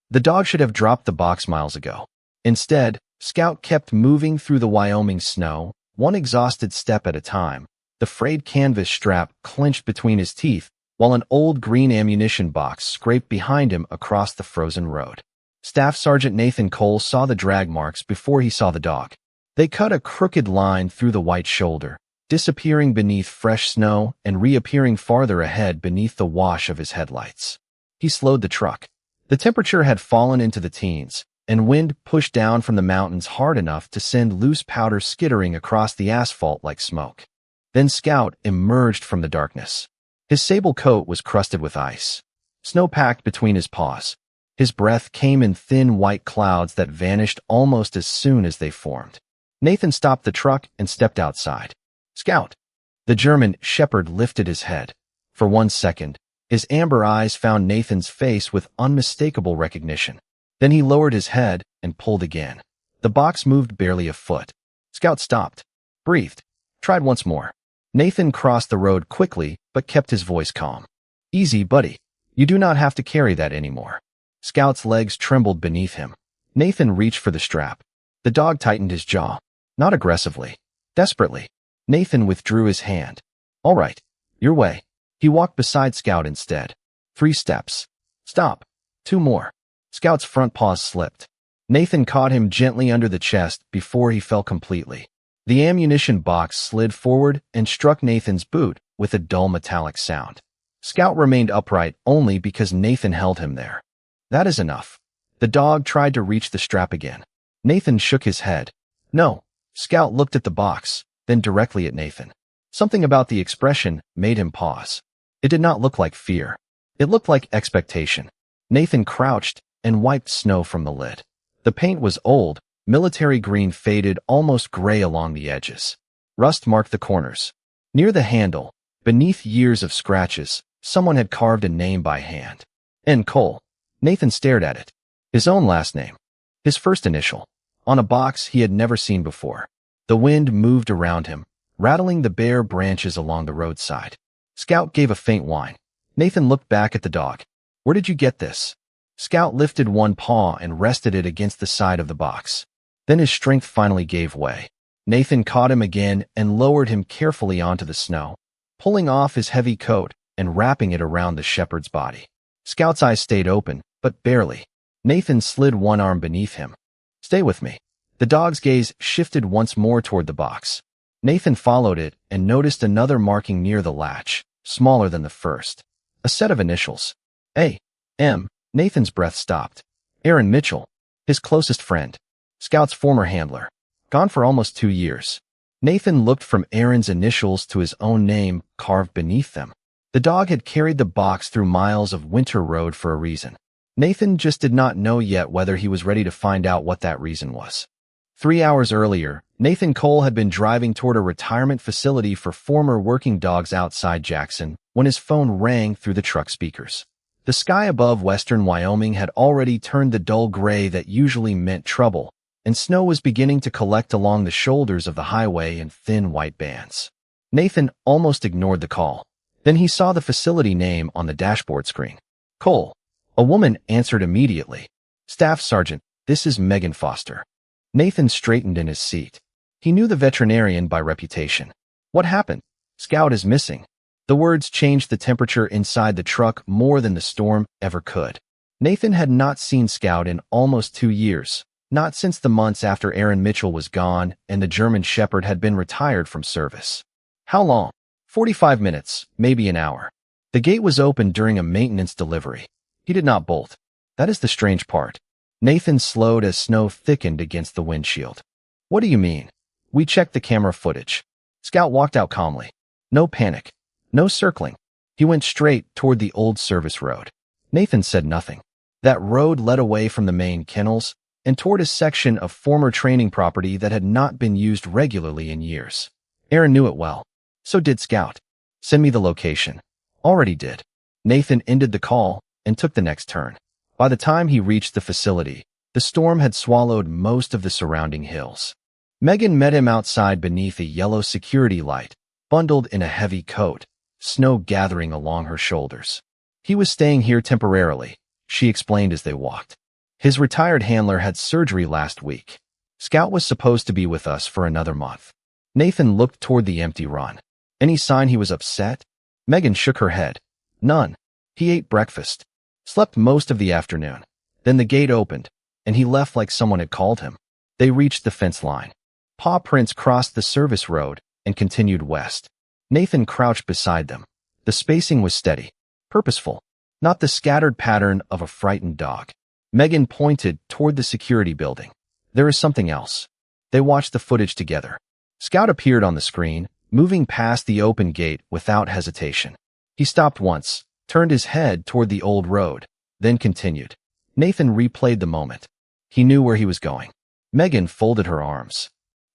The dog should have dropped the box miles ago. Instead, Scout kept moving through the Wyoming snow, one exhausted step at a time, the frayed canvas strap clenched between his teeth, while an old green ammunition box scraped behind him across the frozen road. Staff Sergeant Nathan Cole saw the drag marks before he saw the dog. They cut a crooked line through the white shoulder, disappearing beneath fresh snow and reappearing farther ahead beneath the wash of his headlights. He slowed the truck. The temperature had fallen into the teens, and wind pushed down from the mountains hard enough to send loose powder skittering across the asphalt like smoke. Then Scout emerged from the darkness. His sable coat was crusted with ice. Snow packed between his paws. His breath came in thin white clouds that vanished almost as soon as they formed. Nathan stopped the truck and stepped outside. "Scout." The German shepherd lifted his head. For 1 second, his amber eyes found Nathan's face with unmistakable recognition. Then he lowered his head and pulled again. The box moved barely a foot. Scout stopped, breathed, tried once more. Nathan crossed the road quickly but kept his voice calm. "Easy, buddy. You do not have to carry that anymore." Scout's legs trembled beneath him. Nathan reached for the strap. The dog tightened his jaw. Not aggressively, desperately. Nathan withdrew his hand. "All right, your way." He walked beside Scout instead. 3 steps. Stop. 2 more. Scout's front paws slipped. Nathan caught him gently under the chest before he fell completely. The ammunition box slid forward and struck Nathan's boot with a dull metallic sound. Scout remained upright only because Nathan held him there. "That is enough." The dog tried to reach the strap again. Nathan shook his head. "No." Scout looked at the box, then directly at Nathan. Something about the expression made him pause. It did not look like fear. It looked like expectation. Nathan crouched and wiped snow from the lid. The paint was old, military green faded almost gray along the edges. Rust marked the corners. Near the handle, beneath years of scratches, someone had carved a name by hand. N. Cole. Nathan stared at it. His own last name. His first initial. On a box he had never seen before. The wind moved around him, rattling the bare branches along the roadside. Scout gave a faint whine. Nathan looked back at the dog. "Where did you get this?" Scout lifted one paw and rested it against the side of the box. Then his strength finally gave way. Nathan caught him again and lowered him carefully onto the snow, pulling off his heavy coat and wrapping it around the shepherd's body. Scout's eyes stayed open, but barely. Nathan slid one arm beneath him. "Stay with me." The dog's gaze shifted once more toward the box. Nathan followed it and noticed another marking near the latch, smaller than the first. A set of initials. A. M. Nathan's breath stopped. Aaron Mitchell, his closest friend. Scout's former handler. Gone for almost 2 years. Nathan looked from Aaron's initials to his own name carved beneath them. The dog had carried the box through miles of winter road for a reason. Nathan just did not know yet whether he was ready to find out what that reason was. 3 hours earlier, Nathan Cole had been driving toward a retirement facility for former working dogs outside Jackson when his phone rang through the truck speakers. The sky above western Wyoming had already turned the dull gray that usually meant trouble, and snow was beginning to collect along the shoulders of the highway in thin white bands. Nathan almost ignored the call. Then he saw the facility name on the dashboard screen. "Cole." A woman answered immediately. "Staff Sergeant, this is Megan Foster." Nathan straightened in his seat. He knew the veterinarian by reputation. "What happened?" "Scout is missing." The words changed the temperature inside the truck more than the storm ever could. Nathan had not seen Scout in almost 2 years, not since the months after Aaron Mitchell was gone and the German shepherd had been retired from service. How long? 45 minutes, maybe an hour. The gate was opened during a maintenance delivery. He did not bolt. That is the strange part. Nathan slowed as snow thickened against the windshield. "What do you mean?" "We checked the camera footage." Scout walked out calmly. No panic. No circling. He went straight toward the old service road. Nathan said nothing. That road led away from the main kennels and toward a section of former training property that had not been used regularly in years. Aaron knew it well. So did Scout. "Send me the location." "Already did." Nathan ended the call and took the next turn. By the time he reached the facility, the storm had swallowed most of the surrounding hills. Megan met him outside beneath a yellow security light, bundled in a heavy coat, snow gathering along her shoulders. "He was staying here temporarily," she explained as they walked. His retired handler had surgery last week. Scout was supposed to be with us for another month. Nathan looked toward the empty run. Any sign he was upset? Megan shook her head. None. He ate breakfast. Slept most of the afternoon. Then the gate opened, and he left like someone had called him. They reached the fence line. Paw prints crossed the service road and continued west. Nathan crouched beside them. The spacing was steady, purposeful, not the scattered pattern of a frightened dog. Megan pointed toward the security building. There is something else. They watched the footage together. Scout appeared on the screen, moving past the open gate without hesitation. He stopped once, turned his head toward the old road, then continued. Nathan replayed the moment. He knew where he was going. Megan folded her arms.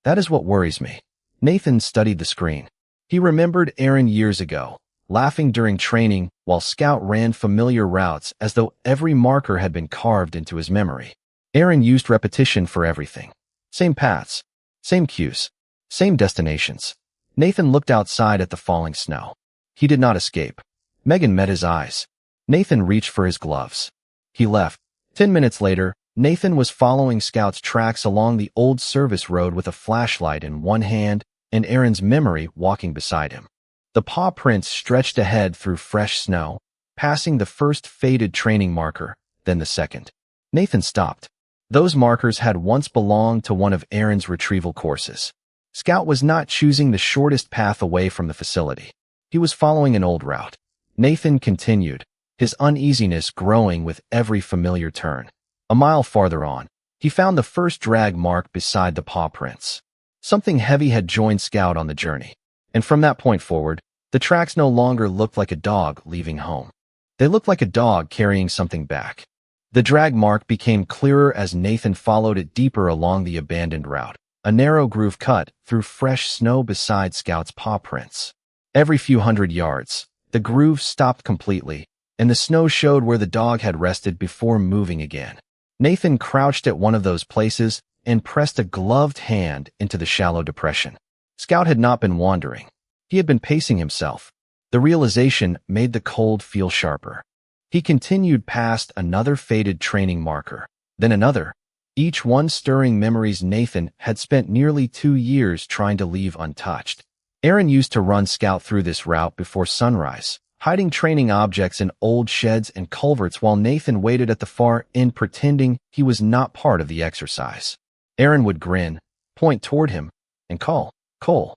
That is what worries me. Nathan studied the screen. He remembered Aaron years ago, laughing during training while Scout ran familiar routes as though every marker had been carved into his memory. Aaron used repetition for everything. Same paths, same cues, same destinations. Nathan looked outside at the falling snow. He did not escape. Megan met his eyes. Nathan reached for his gloves. He left. 10 minutes later, Nathan was following Scout's tracks along the old service road with a flashlight in one hand and Aaron's memory walking beside him. The paw prints stretched ahead through fresh snow, passing the first faded training marker, then the second. Nathan stopped. Those markers had once belonged to one of Aaron's retrieval courses. Scout was not choosing the shortest path away from the facility. He was following an old route. Nathan continued, his uneasiness growing with every familiar turn. A mile farther on, he found the first drag mark beside the paw prints. Something heavy had joined Scout on the journey, and from that point forward, the tracks no longer looked like a dog leaving home. They looked like a dog carrying something back. The drag mark became clearer as Nathan followed it deeper along the abandoned route, a narrow groove cut through fresh snow beside Scout's paw prints. Every few hundred yards, the groove stopped completely, and the snow showed where the dog had rested before moving again. Nathan crouched at one of those places and pressed a gloved hand into the shallow depression. Scout had not been wandering. He had been pacing himself. The realization made the cold feel sharper. He continued past another faded training marker, then another, each one stirring memories Nathan had spent nearly 2 years trying to leave untouched. Aaron used to run Scout through this route before sunrise, hiding training objects in old sheds and culverts while Nathan waited at the far end pretending he was not part of the exercise. Aaron would grin, point toward him, and call, Cole.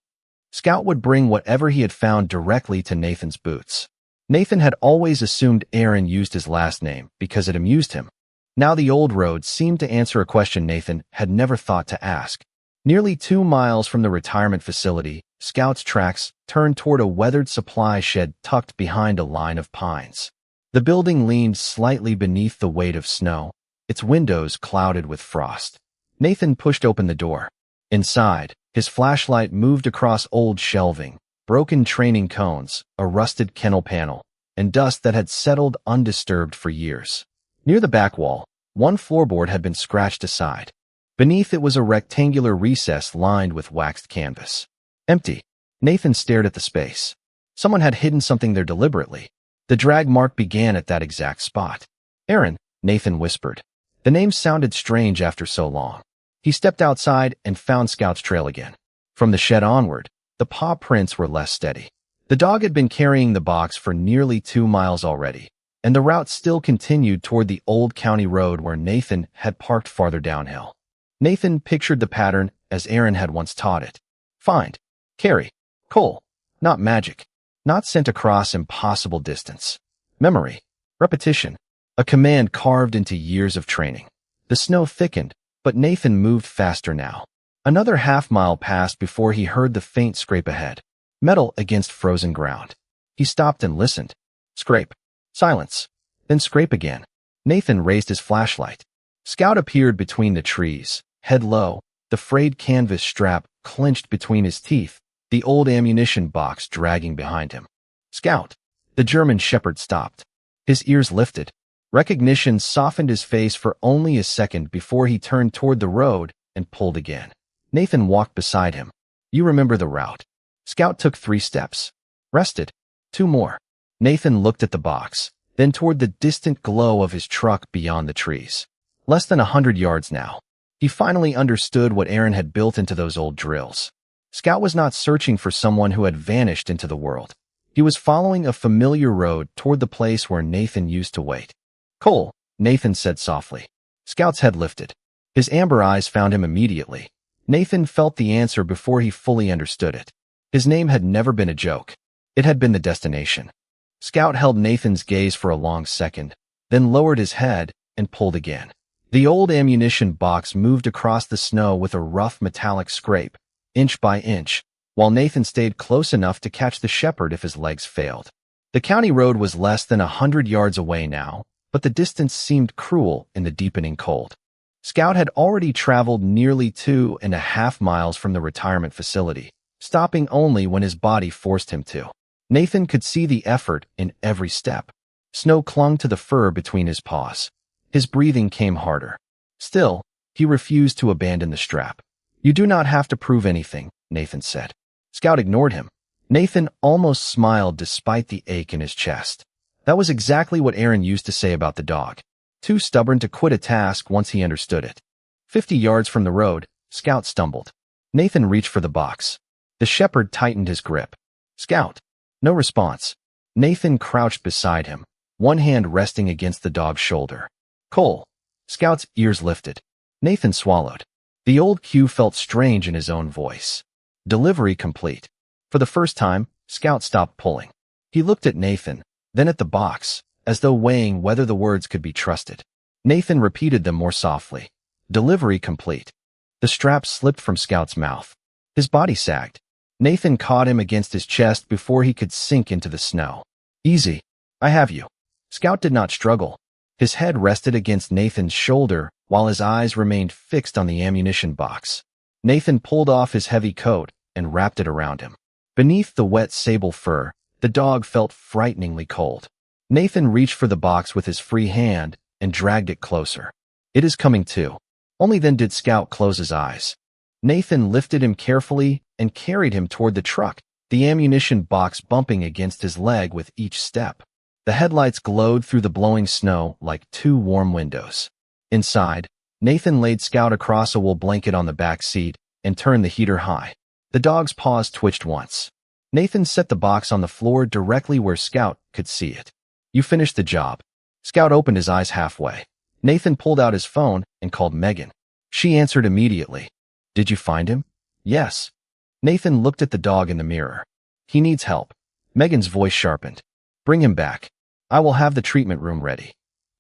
Scout would bring whatever he had found directly to Nathan's boots. Nathan had always assumed Aaron used his last name because it amused him. Now the old road seemed to answer a question Nathan had never thought to ask. Nearly 2 miles from the retirement facility, Scout's tracks turned toward a weathered supply shed tucked behind a line of pines. The building leaned slightly beneath the weight of snow, its windows clouded with frost. Nathan pushed open the door. Inside, his flashlight moved across old shelving, broken training cones, a rusted kennel panel, and dust that had settled undisturbed for years. Near the back wall, one floorboard had been scratched aside. Beneath it was a rectangular recess lined with waxed canvas. Empty. Nathan stared at the space. Someone had hidden something there deliberately. The drag mark began at that exact spot. Aaron, Nathan whispered. The name sounded strange after so long. He stepped outside and found Scout's trail again. From the shed onward, the paw prints were less steady. The dog had been carrying the box for nearly 2 miles already, and the route still continued toward the old county road where Nathan had parked farther downhill. Nathan pictured the pattern as Aaron had once taught it. Find, carry, Cole. Not magic. Not sent across impossible distance. Memory. Repetition. A command carved into years of training. The snow thickened, but Nathan moved faster now. Another half-mile passed before he heard the faint scrape ahead. Metal against frozen ground. He stopped and listened. Scrape. Silence. Then scrape again. Nathan raised his flashlight. Scout appeared between the trees, head low, the frayed canvas strap clenched between his teeth, the old ammunition box dragging behind him. Scout. The German shepherd stopped. His ears lifted. Recognition softened his face for only a second before he turned toward the road and pulled again. Nathan walked beside him. You remember the route. Scout took 3 steps. Rested. 2 more. Nathan looked at the box, then toward the distant glow of his truck beyond the trees. Less than 100 yards now. He finally understood what Aaron had built into those old drills. Scout was not searching for someone who had vanished into the world. He was following a familiar road toward the place where Nathan used to wait. "Cole," Nathan said softly. Scout's head lifted. His amber eyes found him immediately. Nathan felt the answer before he fully understood it. His name had never been a joke. It had been the destination. Scout held Nathan's gaze for a long second, then lowered his head and pulled again. The old ammunition box moved across the snow with a rough metallic scrape, inch by inch, while Nathan stayed close enough to catch the shepherd if his legs failed. The county road was less than 100 yards away now, but the distance seemed cruel in the deepening cold. Scout had already traveled nearly 2.5 miles from the retirement facility, stopping only when his body forced him to. Nathan could see the effort in every step. Snow clung to the fur between his paws. His breathing came harder. Still, he refused to abandon the strap. "You do not have to prove anything," Nathan said. Scout ignored him. Nathan almost smiled despite the ache in his chest. That was exactly what Aaron used to say about the dog. Too stubborn to quit a task once he understood it. 50 yards from the road, Scout stumbled. Nathan reached for the box. The shepherd tightened his grip. "Scout." No response. Nathan crouched beside him, one hand resting against the dog's shoulder. "Cole." Scout's ears lifted. Nathan swallowed. The old cue felt strange in his own voice. Delivery complete. For the first time, Scout stopped pulling. He looked at Nathan, then at the box, as though weighing whether the words could be trusted. Nathan repeated them more softly. "Delivery complete." The strap slipped from Scout's mouth. His body sagged. Nathan caught him against his chest before he could sink into the snow. "Easy. I have you." Scout did not struggle. His head rested against Nathan's shoulder while his eyes remained fixed on the ammunition box. Nathan pulled off his heavy coat and wrapped it around him. Beneath the wet sable fur, the dog felt frighteningly cold. Nathan reached for the box with his free hand and dragged it closer. "It is coming too." Only then did Scout close his eyes. Nathan lifted him carefully and carried him toward the truck, the ammunition box bumping against his leg with each step. The headlights glowed through the blowing snow like two warm windows. Inside, Nathan laid Scout across a wool blanket on the back seat and turned the heater high. The dog's paws twitched once. Nathan set the box on the floor directly where Scout could see it. "You finished the job." Scout opened his eyes halfway. Nathan pulled out his phone and called Megan. She answered immediately. "Did you find him?" "Yes." Nathan looked at the dog in the mirror. "He needs help." Megan's voice sharpened. "Bring him back. I will have the treatment room ready."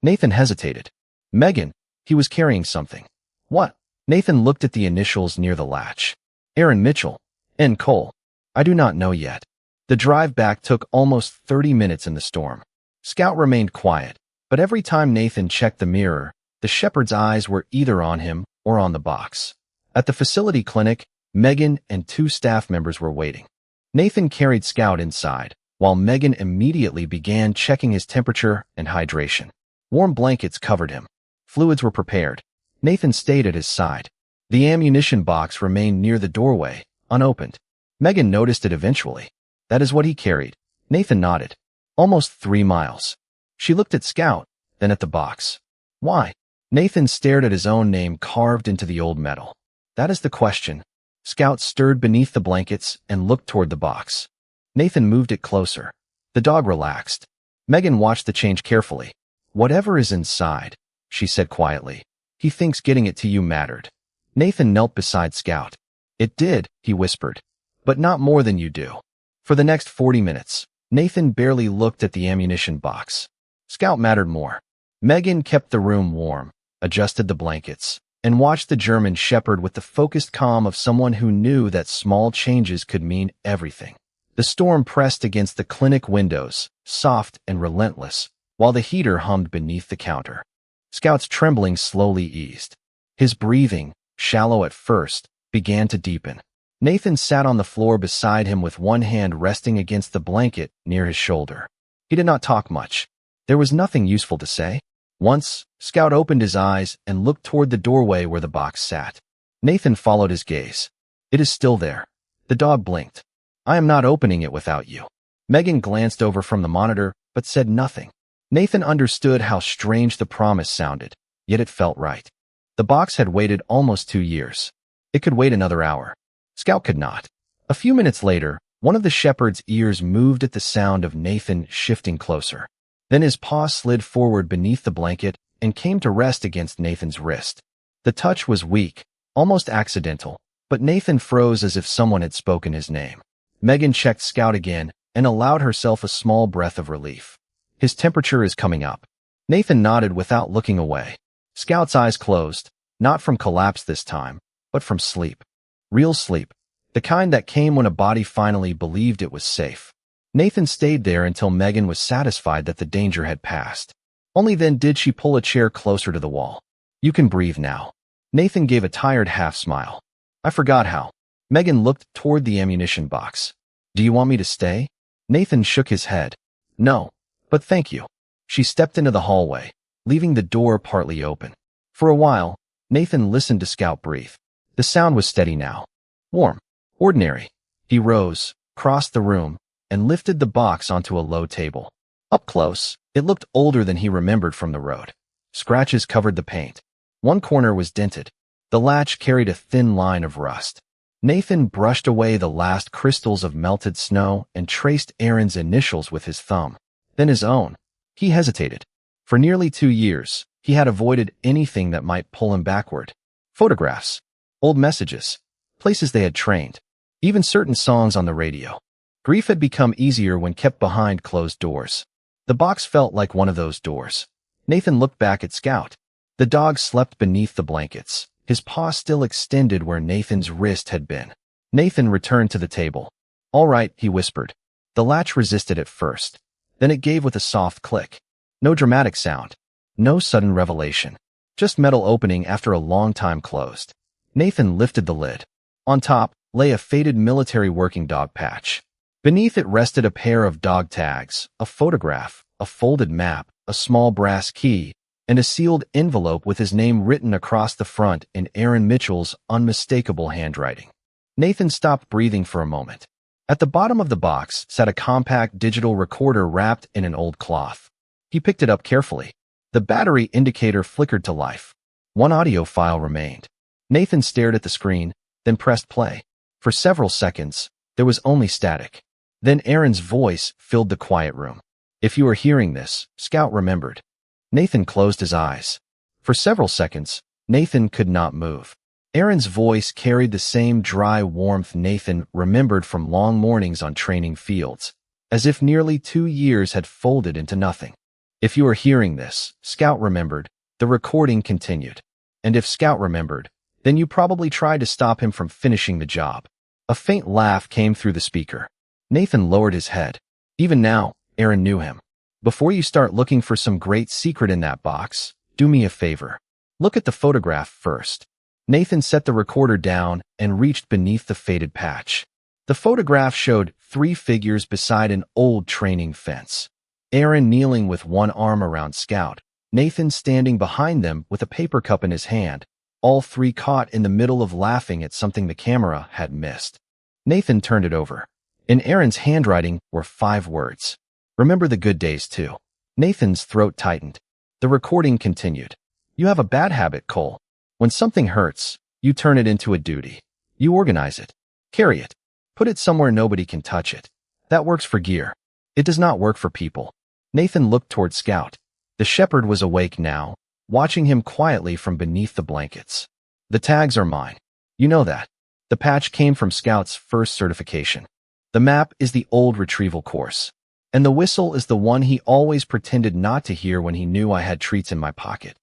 Nathan hesitated. "Megan," he was carrying something. "What?" Nathan looked at the initials near the latch. "Aaron Mitchell. N. Cole. I do not know yet." The drive back took almost 30 minutes in the storm. Scout remained quiet, but every time Nathan checked the mirror, the shepherd's eyes were either on him or on the box. At the facility clinic, Megan and 2 staff members were waiting. Nathan carried Scout inside, while Megan immediately began checking his temperature and hydration. Warm blankets covered him. Fluids were prepared. Nathan stayed at his side. The ammunition box remained near the doorway, unopened. Megan noticed it eventually. "That is what he carried." Nathan nodded. "Almost 3 miles." She looked at Scout, then at the box. "Why?" Nathan stared at his own name carved into the old metal. "That is the question." Scout stirred beneath the blankets and looked toward the box. Nathan moved it closer. The dog relaxed. Megan watched the change carefully. "Whatever is inside," she said quietly. "He thinks getting it to you mattered." Nathan knelt beside Scout. "It did," he whispered. "But not more than you do." For the next 40 minutes, Nathan barely looked at the ammunition box. Scout mattered more. Megan kept the room warm, adjusted the blankets, and watched the German shepherd with the focused calm of someone who knew that small changes could mean everything. The storm pressed against the clinic windows, soft and relentless, while the heater hummed beneath the counter. Scout's trembling slowly eased. His breathing, shallow at first, began to deepen. Nathan sat on the floor beside him with one hand resting against the blanket near his shoulder. He did not talk much. There was nothing useful to say. Once, Scout opened his eyes and looked toward the doorway where the box sat. Nathan followed his gaze. "It is still there." The dog blinked. "I am not opening it without you." Megan glanced over from the monitor, but said nothing. Nathan understood how strange the promise sounded, yet it felt right. The box had waited almost 2 years. It could wait another hour. Scout could not. A few minutes later, one of the shepherd's ears moved at the sound of Nathan shifting closer. Then his paw slid forward beneath the blanket and came to rest against Nathan's wrist. The touch was weak, almost accidental, but Nathan froze as if someone had spoken his name. Megan checked Scout again and allowed herself a small breath of relief. His temperature is coming up. Nathan nodded without looking away. Scout's eyes closed, not from collapse this time, but from sleep. Real sleep. The kind that came when a body finally believed it was safe. Nathan stayed there until Megan was satisfied that the danger had passed. Only then did she pull a chair closer to the wall. You can breathe now. Nathan gave a tired half-smile. I forgot how. Megan looked toward the ammunition box. Do you want me to stay? Nathan shook his head. No, but thank you. She stepped into the hallway, leaving the door partly open. For a while, Nathan listened to Scout breathe. The sound was steady now. Warm. Ordinary. He rose, crossed the room, and lifted the box onto a low table. Up close, it looked older than he remembered from the road. Scratches covered the paint. One corner was dented. The latch carried a thin line of rust. Nathan brushed away the last crystals of melted snow and traced Aaron's initials with his thumb. Then his own. He hesitated. For nearly 2 years, he had avoided anything that might pull him backward. Photographs, old messages, places they had trained, even certain songs on the radio. Grief had become easier when kept behind closed doors. The box felt like one of those doors. Nathan looked back at Scout. The dog slept beneath the blankets, his paw still extended where Nathan's wrist had been. Nathan returned to the table. All right, he whispered. The latch resisted at first. Then it gave with a soft click. No dramatic sound. No sudden revelation. Just metal opening after a long time closed. Nathan lifted the lid. On top lay a faded military working dog patch. Beneath it rested a pair of dog tags, a photograph, a folded map, a small brass key, and a sealed envelope with his name written across the front in Aaron Mitchell's unmistakable handwriting. Nathan stopped breathing for a moment. At the bottom of the box sat a compact digital recorder wrapped in an old cloth. He picked it up carefully. The battery indicator flickered to life. One audio file remained. Nathan stared at the screen, then pressed play. For several seconds, there was only static. Then Aaron's voice filled the quiet room. If you are hearing this, Scout remembered. Nathan closed his eyes. For several seconds, Nathan could not move. Aaron's voice carried the same dry warmth Nathan remembered from long mornings on training fields, as if nearly 2 years had folded into nothing. If you are hearing this, Scout remembered, the recording continued. And if Scout remembered, then you probably tried to stop him from finishing the job. A faint laugh came through the speaker. Nathan lowered his head. Even now, Aaron knew him. Before you start looking for some great secret in that box, do me a favor. Look at the photograph first. Nathan set the recorder down and reached beneath the faded patch. The photograph showed 3 figures beside an old training fence. Aaron kneeling with one arm around Scout, Nathan standing behind them with a paper cup in his hand, all 3 caught in the middle of laughing at something the camera had missed. Nathan turned it over. In Aaron's handwriting were 5 words. Remember the good days too. Nathan's throat tightened. The recording continued. You have a bad habit, Cole. When something hurts, you turn it into a duty. You organize it. Carry it. Put it somewhere nobody can touch it. That works for gear. It does not work for people. Nathan looked toward Scout. The shepherd was awake now, watching him quietly from beneath the blankets. The tags are mine. You know that. The patch came from Scout's first certification. The map is the old retrieval course. And the whistle is the one he always pretended not to hear when he knew I had treats in my pocket.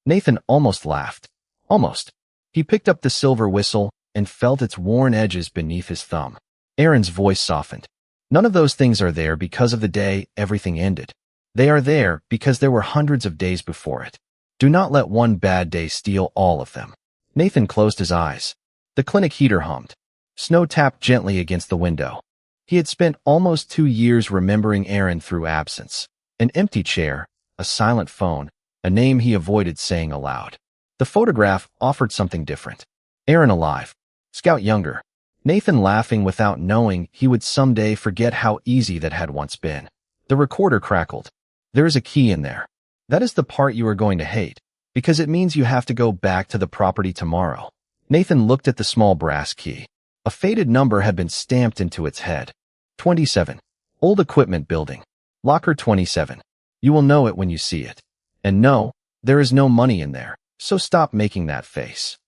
Nathan almost laughed. Almost. He picked up the silver whistle and felt its worn edges beneath his thumb. Aaron's voice softened. None of those things are there because of the day everything ended. They are there because there were hundreds of days before it. Do not let one bad day steal all of them. Nathan closed his eyes. The clinic heater hummed. Snow tapped gently against the window. He had spent almost 2 years remembering Aaron through absence. An empty chair, a silent phone, a name he avoided saying aloud. The photograph offered something different. Aaron alive. Scout younger. Nathan laughing without knowing he would someday forget how easy that had once been. The recorder crackled. There is a key in there. That is the part you are going to hate, Because it means you have to go back to the property tomorrow. Nathan looked at the small brass key. A faded number had been stamped into its head. 27. Old equipment building. Locker 27. You will know it when you see it. And no, there is no money in there, so stop making that face.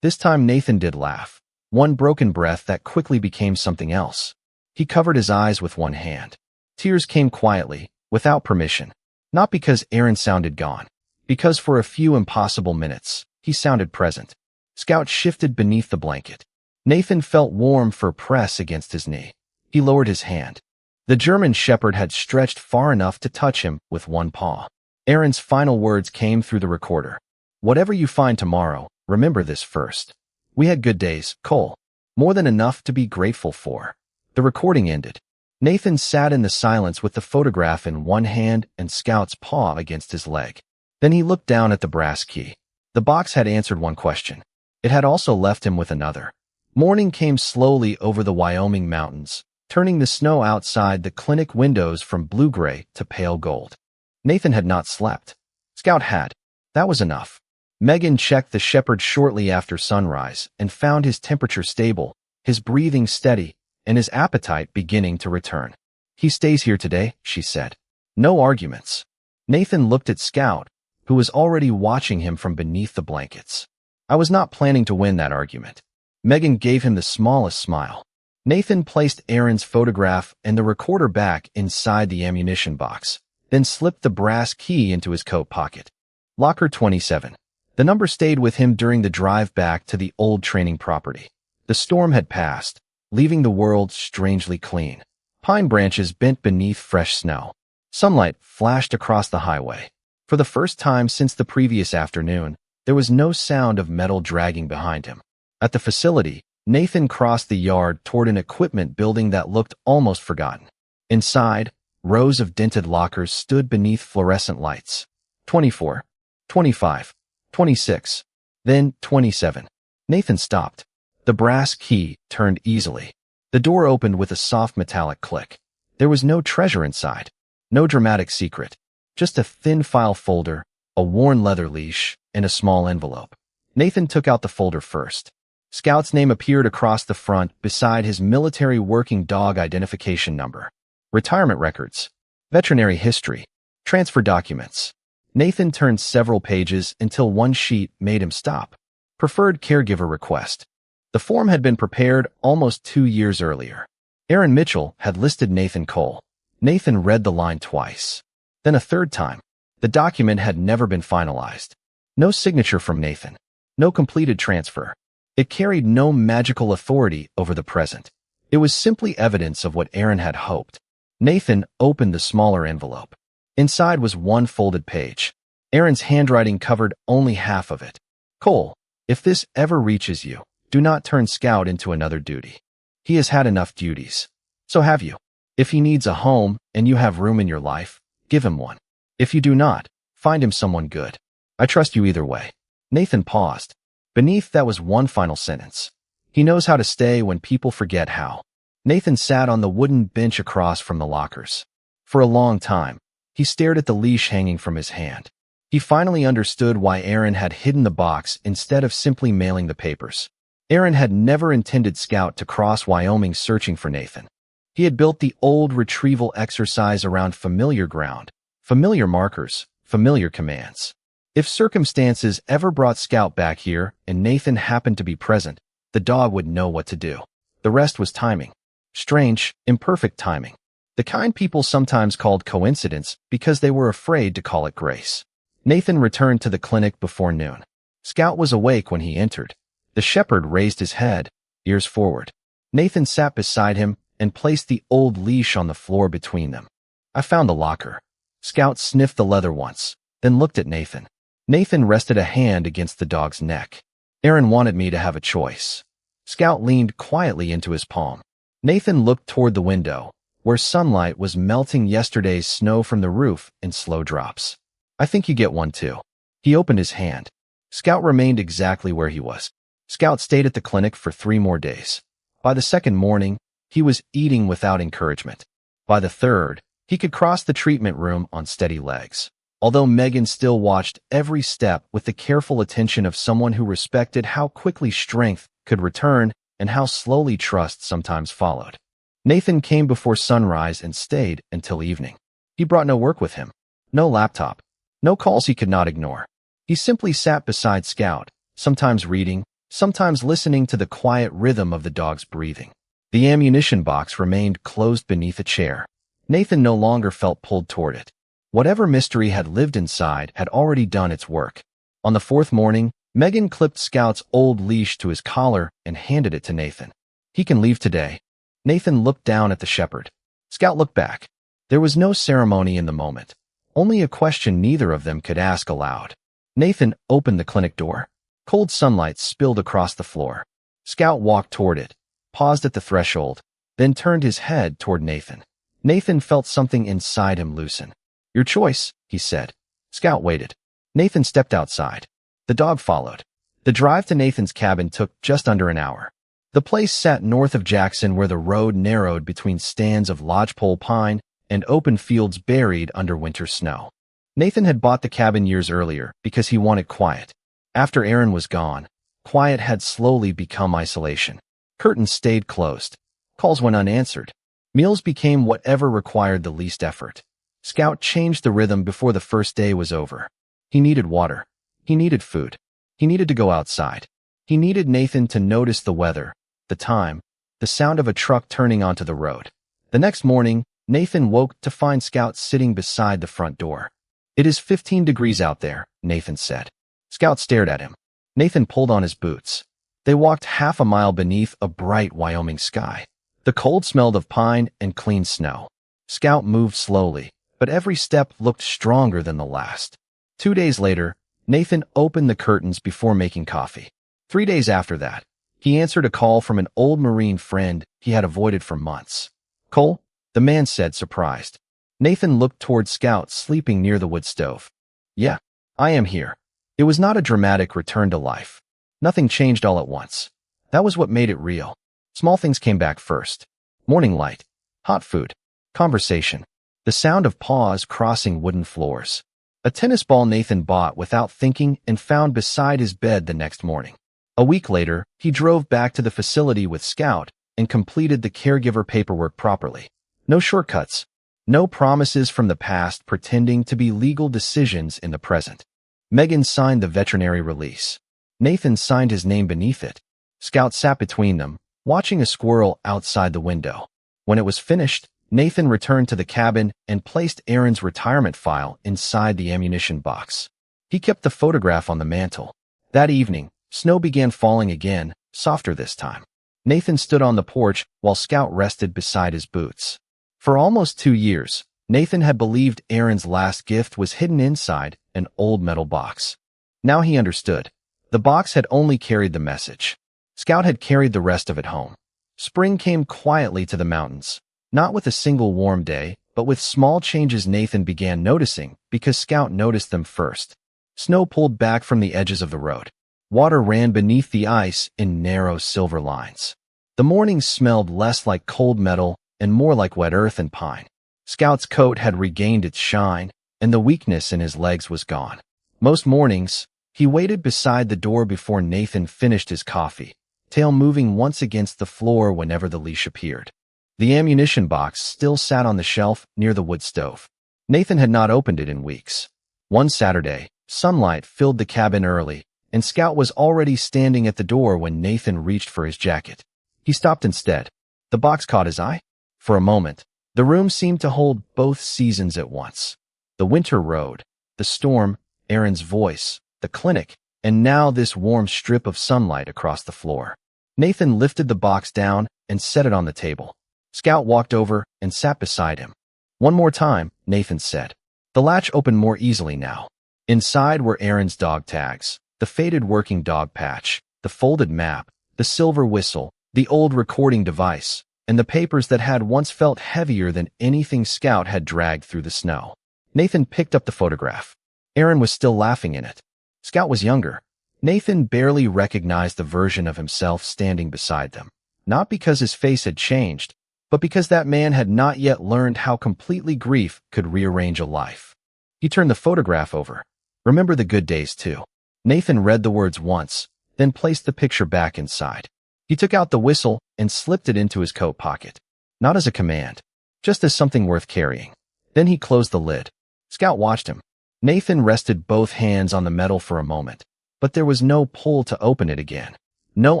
This time Nathan did laugh. One broken breath that quickly became something else. He covered his eyes with one hand. Tears came quietly, without permission. Not because Aaron sounded gone. Because for a few impossible minutes, he sounded present. Scout shifted beneath the blanket. Nathan felt warm fur press against his knee. He lowered his hand. The German shepherd had stretched far enough to touch him with one paw. Aaron's final words came through the recorder. Whatever you find tomorrow, remember this first. We had good days, Cole. More than enough to be grateful for. The recording ended. Nathan sat in the silence with the photograph in one hand and Scout's paw against his leg. Then he looked down at the brass key. The box had answered one question. It had also left him with another. Morning came slowly over the Wyoming mountains, turning the snow outside the clinic windows from blue-gray to pale gold. Nathan had not slept. Scout had. That was enough. Megan checked the shepherd shortly after sunrise and found his temperature stable, his breathing steady, and his appetite beginning to return. He stays here today, she said. No arguments. Nathan looked at Scout, who was already watching him from beneath the blankets. I was not planning to win that argument. Megan gave him the smallest smile. Nathan placed Aaron's photograph and the recorder back inside the ammunition box, then slipped the brass key into his coat pocket. Locker 27. The number stayed with him during the drive back to the old training property. The storm had passed, leaving the world strangely clean. Pine branches bent beneath fresh snow. Sunlight flashed across the highway. For the first time since the previous afternoon, there was no sound of metal dragging behind him. At the facility, Nathan crossed the yard toward an equipment building that looked almost forgotten. Inside, rows of dented lockers stood beneath fluorescent lights. 24, 25, 26, then 27. Nathan stopped. The brass key turned easily. The door opened with a soft metallic click. There was no treasure inside. No dramatic secret. Just a thin file folder, a worn leather leash, and a small envelope. Nathan took out the folder first. Scout's name appeared across the front beside his military working dog identification number. Retirement records. Veterinary history. Transfer documents. Nathan turned several pages until one sheet made him stop. Preferred caregiver request. The form had been prepared almost 2 years earlier. Aaron Mitchell had listed Nathan Cole. Nathan read the line twice. Then a third time. The document had never been finalized. No signature from Nathan. No completed transfer. It carried no magical authority over the present. It was simply evidence of what Aaron had hoped. Nathan opened the smaller envelope. Inside was one folded page. Aaron's handwriting covered only half of it. Cole, if this ever reaches you, do not turn Scout into another duty. He has had enough duties. So have you. If he needs a home and you have room in your life, give him one. If you do not, find him someone good. I trust you either way. Nathan paused. Beneath that was one final sentence. He knows how to stay when people forget how. Nathan sat on the wooden bench across from the lockers. For a long time, he stared at the leash hanging from his hand. He finally understood why Aaron had hidden the box instead of simply mailing the papers. Aaron had never intended Scout to cross Wyoming searching for Nathan. He had built the old retrieval exercise around familiar ground, familiar markers, familiar commands. If circumstances ever brought Scout back here and Nathan happened to be present, the dog would know what to do. The rest was timing. Strange, imperfect timing. The kind people sometimes called coincidence because they were afraid to call it grace. Nathan returned to the clinic before noon. Scout was awake when he entered. The shepherd raised his head, ears forward. Nathan sat beside him and placed the old leash on the floor between them. I found the locker. Scout sniffed the leather once, then looked at Nathan. Nathan rested a hand against the dog's neck. Aaron wanted me to have a choice. Scout leaned quietly into his palm. Nathan looked toward the window, where sunlight was melting yesterday's snow from the roof in slow drops. I think you get one too. He opened his hand. Scout remained exactly where he was. Scout stayed at the clinic for 3 more days. By the second morning, he was eating without encouragement. By the third, he could cross the treatment room on steady legs. although Megan still watched every step with the careful attention of someone who respected how quickly strength could return and how slowly trust sometimes followed. Nathan came before sunrise and stayed until evening. He brought no work with him, no laptop, no calls he could not ignore. He simply sat beside Scout, sometimes reading, sometimes listening to the quiet rhythm of the dog's breathing. The ammunition box remained closed beneath a chair. Nathan no longer felt pulled toward it. Whatever mystery had lived inside had already done its work. On the fourth morning, Megan clipped Scout's old leash to his collar and handed it to Nathan. "He can leave today." Nathan looked down at the shepherd. Scout looked back. There was no ceremony in the moment, only a question neither of them could ask aloud. Nathan opened the clinic door. Cold sunlight spilled across the floor. Scout walked toward it, paused at the threshold, then turned his head toward Nathan. Nathan felt something inside him loosen. "Your choice," he said. Scout waited. Nathan stepped outside. The dog followed. The drive to Nathan's cabin took just under an hour. The place sat north of Jackson, where the road narrowed between stands of lodgepole pine and open fields buried under winter snow. Nathan had bought the cabin years earlier because he wanted quiet. After Aaron was gone, quiet had slowly become isolation. Curtains stayed closed. Calls went unanswered. Meals became whatever required the least effort. Scout changed the rhythm before the first day was over. He needed water. He needed food. He needed to go outside. He needed Nathan to notice the weather, the time, the sound of a truck turning onto the road. The next morning, Nathan woke to find Scout sitting beside the front door. "It is 15 degrees out there," Nathan said. Scout stared at him. Nathan pulled on his boots. They walked half a mile beneath a bright Wyoming sky. The cold smelled of pine and clean snow. Scout moved slowly, but every step looked stronger than the last. 2 days later, Nathan opened the curtains before making coffee. 3 days after that, he answered a call from an old Marine friend he had avoided for months. "Cole?" the man said, surprised. Nathan looked toward Scout sleeping near the wood stove. "Yeah, I am here." It was not a dramatic return to life. Nothing changed all at once. That was what made it real. Small things came back first. Morning light, hot food, conversation, the sound of paws crossing wooden floors. A tennis ball Nathan bought without thinking and found beside his bed the next morning. A week later, he drove back to the facility with Scout and completed the caregiver paperwork properly. No shortcuts, no promises from the past pretending to be legal decisions in the present. Megan signed the veterinary release. Nathan signed his name beneath it. Scout sat between them, watching a squirrel outside the window. When it was finished, Nathan returned to the cabin and placed Aaron's retirement file inside the ammunition box. He kept the photograph on the mantel. That evening, snow began falling again, softer this time. Nathan stood on the porch while Scout rested beside his boots. For almost 2 years, Nathan had believed Aaron's last gift was hidden inside an old metal box. Now he understood. The box had only carried the message. Scout had carried the rest of it home. Spring came quietly to the mountains, not with a single warm day, but with small changes Nathan began noticing because Scout noticed them first. Snow pulled back from the edges of the road. Water ran beneath the ice in narrow silver lines. The mornings smelled less like cold metal and more like wet earth and pine. Scout's coat had regained its shine, and the weakness in his legs was gone. Most mornings, he waited beside the door before Nathan finished his coffee, tail moving once against the floor whenever the leash appeared. The ammunition box still sat on the shelf near the wood stove. Nathan had not opened it in weeks. One Saturday, sunlight filled the cabin early, and Scout was already standing at the door when Nathan reached for his jacket. He stopped instead. The box caught his eye. For a moment, the room seemed to hold both seasons at once. The winter road, the storm, Aaron's voice, the clinic, and now this warm strip of sunlight across the floor. Nathan lifted the box down and set it on the table. Scout walked over and sat beside him. "One more time," Nathan said. The latch opened more easily now. Inside were Aaron's dog tags, the faded working dog patch, the folded map, the silver whistle, the old recording device, and the papers that had once felt heavier than anything Scout had dragged through the snow. Nathan picked up the photograph. Aaron was still laughing in it. Scout was younger. Nathan barely recognized the version of himself standing beside them, not because his face had changed, but because that man had not yet learned how completely grief could rearrange a life. He turned the photograph over. Remember the good days too. Nathan read the words once, then placed the picture back inside. He took out the whistle and slipped it into his coat pocket. Not as a command, just as something worth carrying. Then he closed the lid. Scout watched him. Nathan rested both hands on the metal for a moment, but there was no pull to open it again. No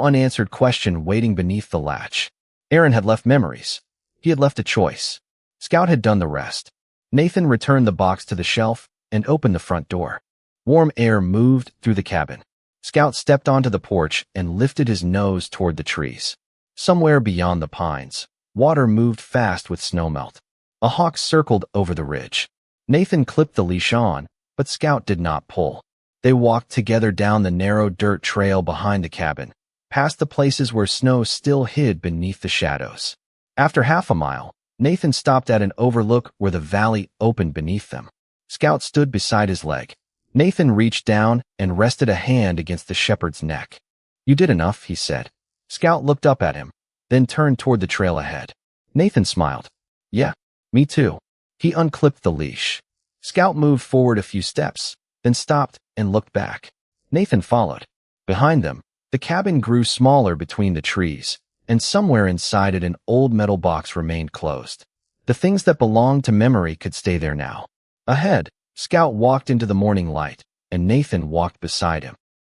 unanswered question waiting beneath the latch. Aaron had left memories. He had left a choice. Scout had done the rest. Nathan returned the box to the shelf and opened the front door. Warm air moved through the cabin. Scout stepped onto the porch and lifted his nose toward the trees. Somewhere beyond the pines, water moved fast with snowmelt. A hawk circled over the ridge. Nathan clipped the leash on, but Scout did not pull. They walked together down the narrow dirt trail behind the cabin, past the places where snow still hid beneath the shadows. After half a mile, Nathan stopped at an overlook where the valley opened beneath them. Scout stood beside his leg. Nathan reached down and rested a hand against the shepherd's neck. "You did enough," he said. Scout looked up at him, then turned toward the trail ahead. Nathan smiled. "Yeah, me too." He unclipped the leash. Scout moved forward a few steps, then stopped and looked back. Nathan followed. Behind them, the cabin grew smaller between the trees, and somewhere inside it an old metal box remained closed. The things that belonged to memory could stay there now. Ahead, Scout walked into the morning light, and Nathan walked beside him.